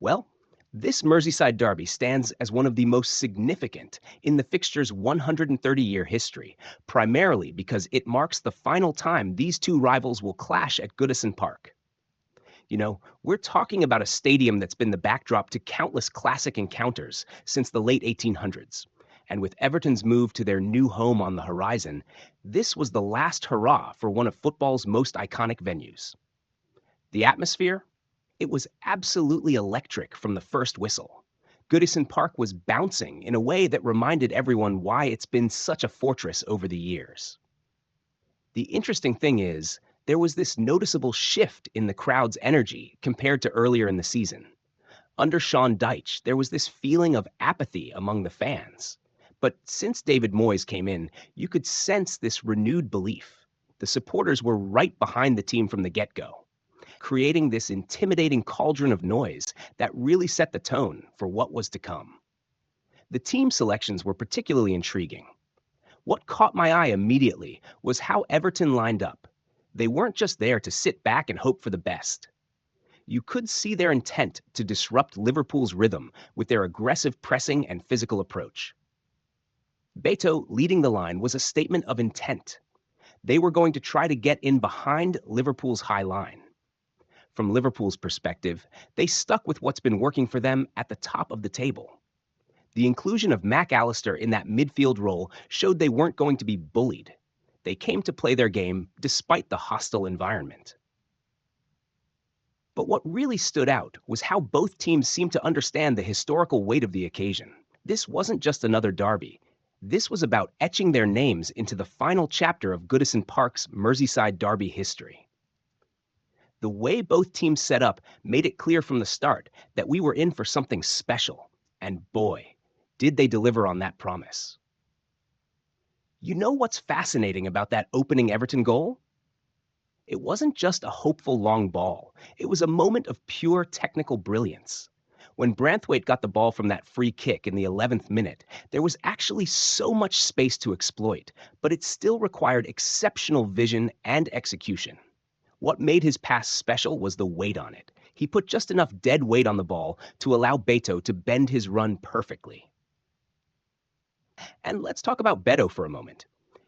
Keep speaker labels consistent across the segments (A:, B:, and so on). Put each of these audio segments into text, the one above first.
A: Well, this Merseyside Derby stands as one of the most significant in the fixture's 130-year history, primarily because it marks the final time these two rivals will clash at Goodison Park. We're talking about a stadium that's been the backdrop to countless classic encounters since the late 1800s. And with Everton's move to their new home on the horizon, this was the last hurrah for one of football's most iconic venues. The atmosphere? It was absolutely electric from the first whistle. Goodison Park was bouncing in a way that reminded everyone why it's been such a fortress over the years. The interesting thing is, there was this noticeable shift in the crowd's energy compared to earlier in the season. Under Sean Dyche, there was this feeling of apathy among the fans. But since David Moyes came in, you could sense this renewed belief. The supporters were right behind the team from the get-go, creating this intimidating cauldron of noise that really set the tone for what was to come. The team selections were particularly intriguing. What caught my eye immediately was how Everton lined up. They weren't just there to sit back and hope for the best. You could see their intent to disrupt Liverpool's rhythm with their aggressive pressing and physical approach. Beto leading the line was a statement of intent. They were going to try to get in behind Liverpool's high line. From Liverpool's perspective, they stuck with what's been working for them at the top of the table. The inclusion of Mac Allister in that midfield role showed they weren't going to be bullied. They came to play their game despite the hostile environment. But what really stood out was how both teams seemed to understand the historical weight of the occasion. This wasn't just another derby. This was about etching their names into the final chapter of Goodison Park's Merseyside Derby history. The way both teams set up made it clear from the start that we were in for something special. And boy, did they deliver on that promise. You know what's fascinating about that opening Everton goal? It wasn't just a hopeful long ball. It was a moment of pure technical brilliance. When Branthwaite got the ball from that free kick in the 11th minute, there was actually so much space to exploit, but it still required exceptional vision and execution. What made his pass special was the weight on it. He put just enough dead weight on the ball to allow Beto to bend his run perfectly. And let's talk about Beto for a moment.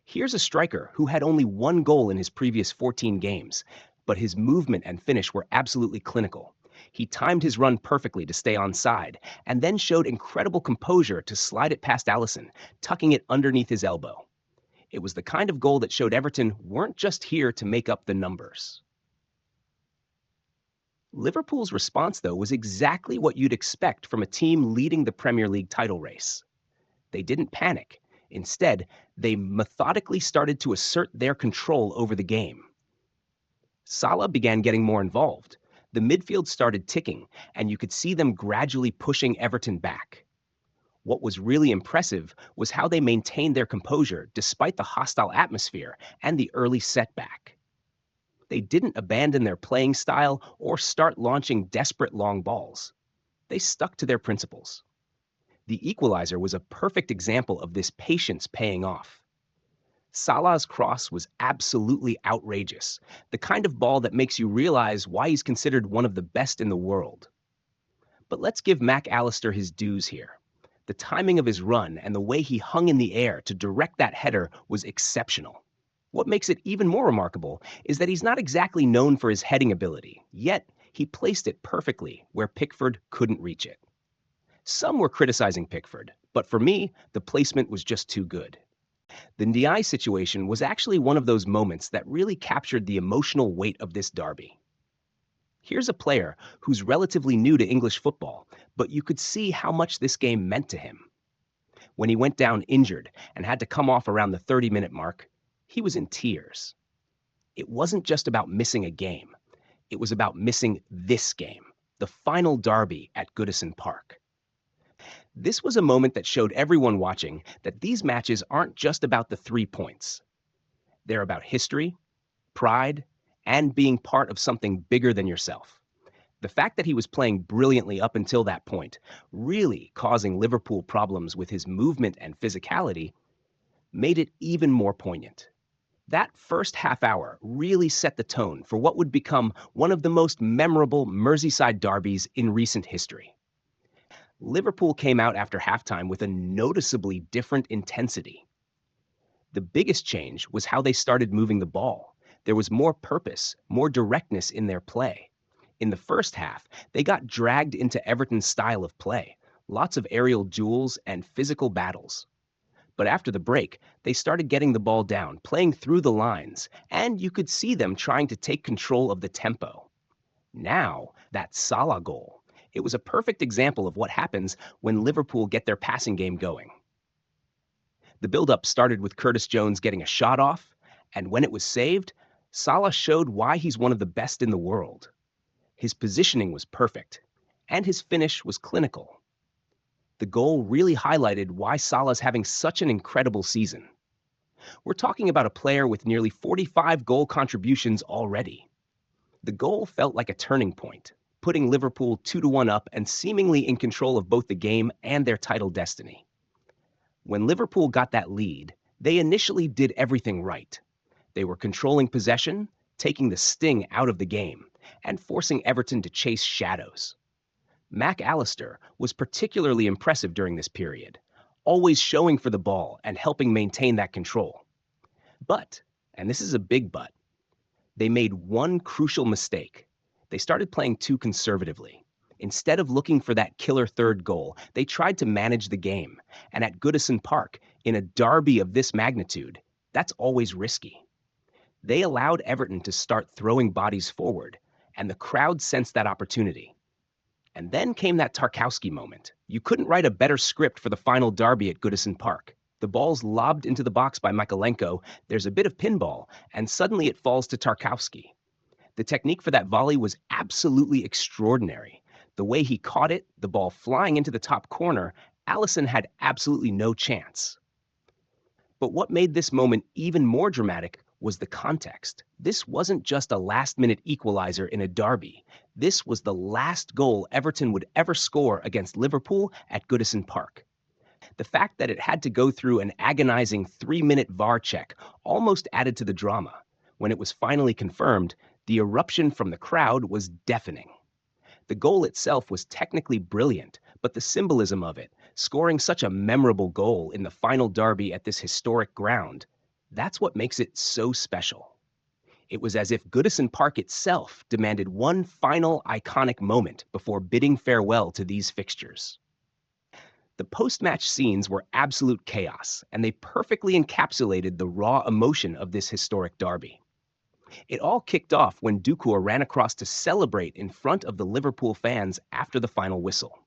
A: Here's a striker who had only one goal in his previous 14 games, but his movement and finish were absolutely clinical. He timed his run perfectly to stay onside, and then showed incredible composure to slide it past Alisson, tucking it underneath his elbow. It was the kind of goal that showed Everton weren't just here to make up the numbers. Liverpool's response, though, was exactly what you'd expect from a team leading the Premier League title race. They didn't panic. Instead, they methodically started to assert their control over the game. Salah began getting more involved. The midfield started ticking, and you could see them gradually pushing Everton back. What was really impressive was how they maintained their composure despite the hostile atmosphere and the early setback. They didn't abandon their playing style or start launching desperate long balls. They stuck to their principles. The equalizer was a perfect example of this patience paying off. Salah's cross was absolutely outrageous, the kind of ball that makes you realize why he's considered one of the best in the world. But let's give Mac Allister his dues here. The timing of his run and the way he hung in the air to direct that header was exceptional. What makes it even more remarkable is that he's not exactly known for his heading ability, yet he placed it perfectly where Pickford couldn't reach it. Some were criticizing Pickford, but for me, the placement was just too good. The Ndiaye situation was actually one of those moments that really captured the emotional weight of this derby. Here's a player who's relatively new to English football, but you could see how much this game meant to him. When he went down injured and had to come off around the 30-minute mark, he was in tears. It wasn't just about missing a game. It was about missing this game, the final derby at Goodison Park. This was a moment that showed everyone watching that these matches aren't just about the 3 points. They're about history, pride, and being part of something bigger than yourself. The fact that he was playing brilliantly up until that point, really causing Liverpool problems with his movement and physicality, made it even more poignant. That first half hour really set the tone for what would become one of the most memorable Merseyside derbies in recent history. Liverpool came out after halftime with a noticeably different intensity. The biggest change was how they started moving the ball. There was more purpose, more directness in their play. In the first half, they got dragged into Everton's style of play, lots of aerial duels and physical battles. But after the break, they started getting the ball down, playing through the lines, and you could see them trying to take control of the tempo. Now, that Salah goal, it was a perfect example of what happens when Liverpool get their passing game going. The build-up started with Curtis Jones getting a shot off, and when it was saved, Salah showed why he's one of the best in the world. His positioning was perfect, and his finish was clinical. The goal really highlighted why Salah's having such an incredible season. We're talking about a player with nearly 45 goal contributions already. The goal felt like a turning point, putting Liverpool 2-1 up and seemingly in control of both the game and their title destiny. When Liverpool got that lead, they initially did everything right. They were controlling possession, taking the sting out of the game, and forcing Everton to chase shadows. Mac Allister was particularly impressive during this period, always showing for the ball and helping maintain that control. But, and this is a big but, they made one crucial mistake. They started playing too conservatively. Instead of looking for that killer third goal, they tried to manage the game. And at Goodison Park, in a derby of this magnitude, that's always risky. They allowed Everton to start throwing bodies forward, and the crowd sensed that opportunity. And then came that Tarkowski moment. You couldn't write a better script for the final derby at Goodison Park. The ball's lobbed into the box by Michaelenko, there's a bit of pinball, and suddenly it falls to Tarkowski. The technique for that volley was absolutely extraordinary. The way he caught it, the ball flying into the top corner, Alisson had absolutely no chance. But what made this moment even more dramatic was the context. This wasn't just a last-minute equalizer in a derby. This was the last goal Everton would ever score against Liverpool at Goodison Park. The fact that it had to go through an agonizing 3-minute VAR check almost added to the drama. When it was finally confirmed, the eruption from the crowd was deafening. The goal itself was technically brilliant, but the symbolism of it, scoring such a memorable goal in the final derby at this historic ground, that's what makes it so special. It was as if Goodison Park itself demanded one final iconic moment before bidding farewell to these fixtures. The post-match scenes were absolute chaos, and they perfectly encapsulated the raw emotion of this historic derby. It all kicked off when Doucouré ran across to celebrate in front of the Liverpool fans after the final whistle.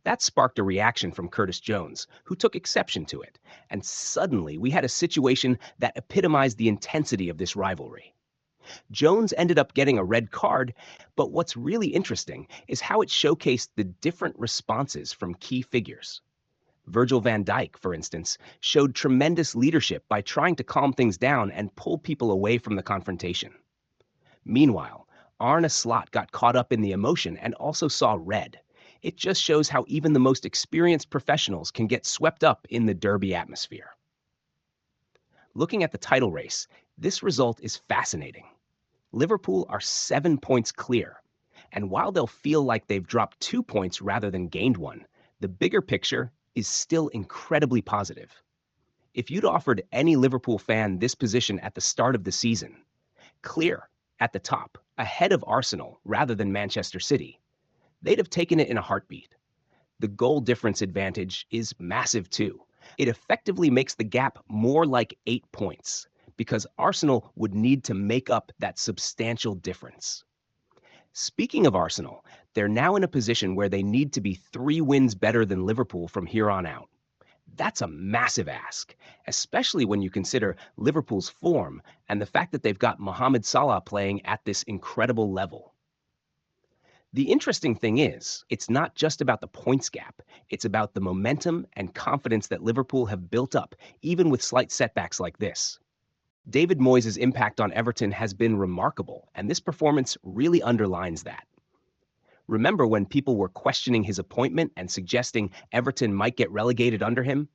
A: That sparked a reaction from Curtis Jones, who took exception to it, and suddenly we had a situation that epitomized the intensity of this rivalry. Jones ended up getting a red card, but what's really interesting is how it showcased the different responses from key figures. Virgil van Dijk, for instance, showed tremendous leadership by trying to calm things down and pull people away from the confrontation. Meanwhile, Arne Slot got caught up in the emotion and also saw red. It just shows how even the most experienced professionals can get swept up in the derby atmosphere. Looking at the title race, this result is fascinating. Liverpool are 7 points clear, and while they'll feel like they've dropped 2 points rather than gained one, the bigger picture is still incredibly positive. If you'd offered any Liverpool fan this position at the start of the season, clear, at the top, ahead of Arsenal rather than Manchester City, they'd have taken it in a heartbeat. The goal difference advantage is massive too. It effectively makes the gap more like 8 points, because Arsenal would need to make up that substantial difference. Speaking of Arsenal, they're now in a position where they need to be 3 wins better than Liverpool from here on out. That's a massive ask, especially when you consider Liverpool's form and the fact that they've got Mohamed Salah playing at this incredible level. The interesting thing is, it's not just about the points gap, it's about the momentum and confidence that Liverpool have built up, even with slight setbacks like this. David Moyes' impact on Everton has been remarkable, and this performance really underlines that. Remember when people were questioning his appointment and suggesting Everton might get relegated under him?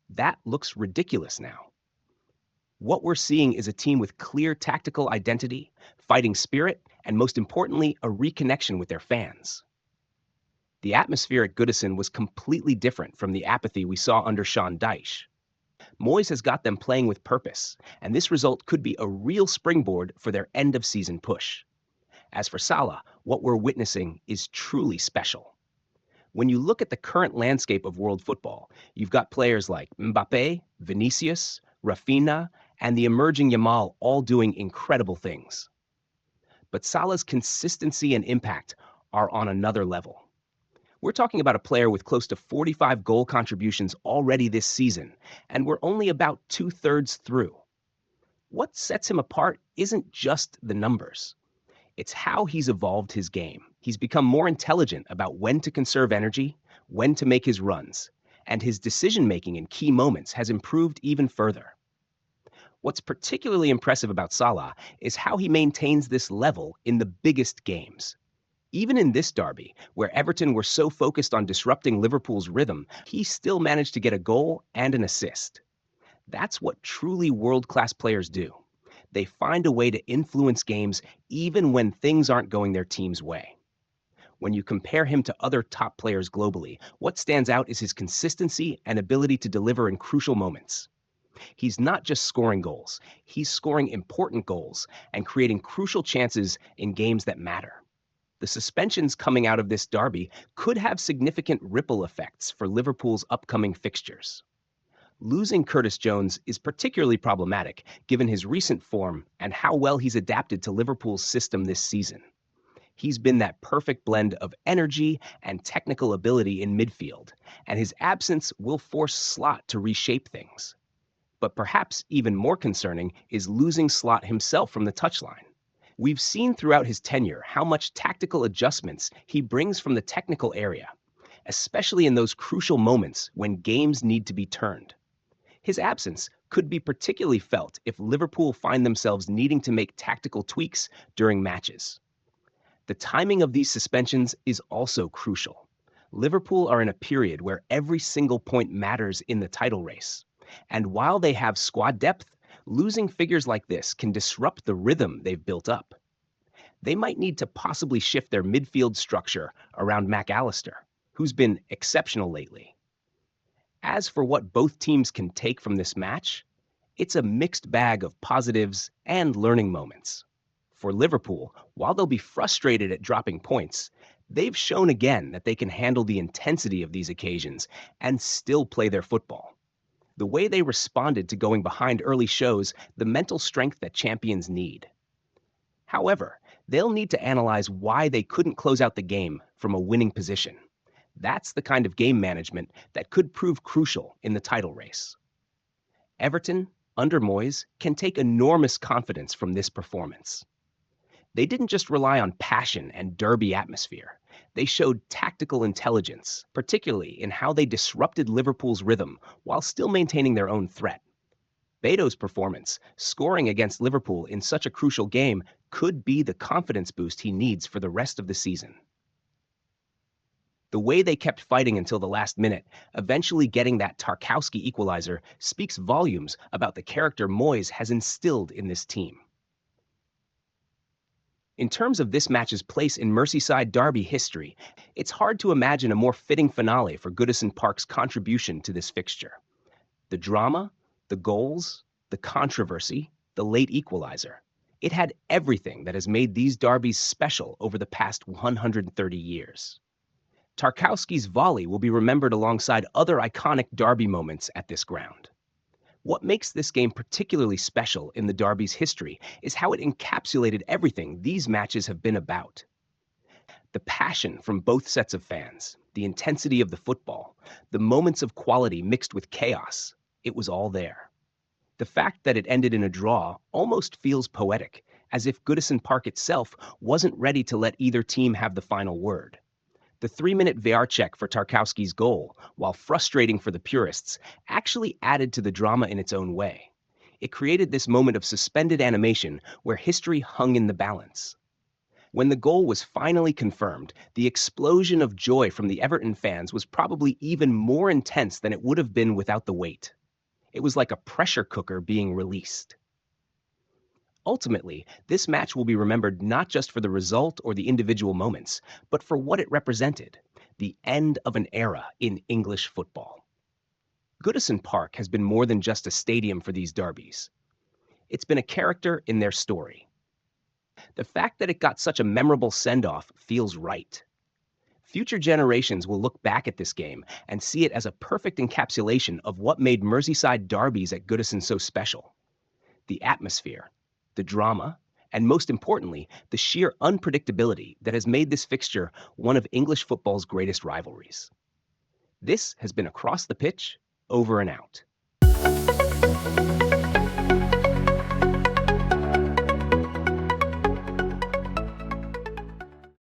A: That looks ridiculous now. What we're seeing is a team with clear tactical identity, fighting spirit, and most importantly, a reconnection with their fans. The atmosphere at Goodison was completely different from the apathy we saw under Sean Dyche. Moyes has got them playing with purpose, and this result could be a real springboard for their end of season push. As for Salah, what we're witnessing is truly special. When you look at the current landscape of world football, you've got players like Mbappe, Vinicius, Rafinha, and the emerging Yamal all doing incredible things. But Salah's consistency and impact are on another level. We're talking about a player with close to 45 goal contributions already this season, and we're only about two-thirds through. What sets him apart isn't just the numbers. It's how he's evolved his game. He's become more intelligent about when to conserve energy, when to make his runs, and his decision-making in key moments has improved even further. What's particularly impressive about Salah is how he maintains this level in the biggest games. Even in this derby, where Everton were so focused on disrupting Liverpool's rhythm, he still managed to get a goal and an assist. That's what truly world-class players do. They find a way to influence games even when things aren't going their team's way. When you compare him to other top players globally, what stands out is his consistency and ability to deliver in crucial moments. He's not just scoring goals, he's scoring important goals and creating crucial chances in games that matter. The suspensions coming out of this derby could have significant ripple effects for Liverpool's upcoming fixtures. Losing Curtis Jones is particularly problematic given his recent form and how well he's adapted to Liverpool's system this season. He's been that perfect blend of energy and technical ability in midfield, and his absence will force Slot to reshape things. But perhaps even more concerning is losing Slot himself from the touchline. We've seen throughout his tenure how much tactical adjustments he brings from the technical area, especially in those crucial moments when games need to be turned. His absence could be particularly felt if Liverpool find themselves needing to make tactical tweaks during matches. The timing of these suspensions is also crucial. Liverpool are in a period where every single point matters in the title race. And while they have squad depth, losing figures like this can disrupt the rhythm they've built up. They might need to possibly shift their midfield structure around McAllister, who's been exceptional lately. As for what both teams can take from this match, it's a mixed bag of positives and learning moments. For Liverpool, while they'll be frustrated at dropping points, they've shown again that they can handle the intensity of these occasions and still play their football. The way they responded to going behind early shows the mental strength that champions need. However, they'll need to analyze why they couldn't close out the game from a winning position. That's the kind of game management that could prove crucial in the title race. Everton, under Moyes, can take enormous confidence from this performance. They didn't just rely on passion and derby atmosphere. They showed tactical intelligence, particularly in how they disrupted Liverpool's rhythm while still maintaining their own threat. Beto's performance, scoring against Liverpool in such a crucial game, could be the confidence boost he needs for the rest of the season. The way they kept fighting until the last minute, eventually getting that Tarkowski equalizer, speaks volumes about the character Moyes has instilled in this team. In terms of this match's place in Merseyside Derby history, it's hard to imagine a more fitting finale for Goodison Park's contribution to this fixture. The drama, the goals, the controversy, the late equalizer. It had everything that has made these derbies special over the past 130 years. Tarkowski's volley will be remembered alongside other iconic derby moments at this ground. What makes this game particularly special in the derby's history is how it encapsulated everything these matches have been about. The passion from both sets of fans, the intensity of the football, the moments of quality mixed with chaos, it was all there. The fact that it ended in a draw almost feels poetic, as if Goodison Park itself wasn't ready to let either team have the final word. The 3-minute VAR check for Tarkowski's goal, while frustrating for the purists, actually added to the drama in its own way. It created this moment of suspended animation where history hung in the balance. When the goal was finally confirmed, the explosion of joy from the Everton fans was probably even more intense than it would have been without the wait. It was like a pressure cooker being released. Ultimately, this match will be remembered not just for the result or the individual moments, but for what it represented: the end of an era in English football. Goodison Park has been more than just a stadium for these derbies. It's been a character in their story. The fact that it got such a memorable send-off feels right. Future generations will look back at this game and see it as a perfect encapsulation of what made Merseyside derbies at Goodison so special: the atmosphere, the drama, and most importantly, the sheer unpredictability that has made this fixture one of English football's greatest rivalries. This has been Across the Pitch, over and out.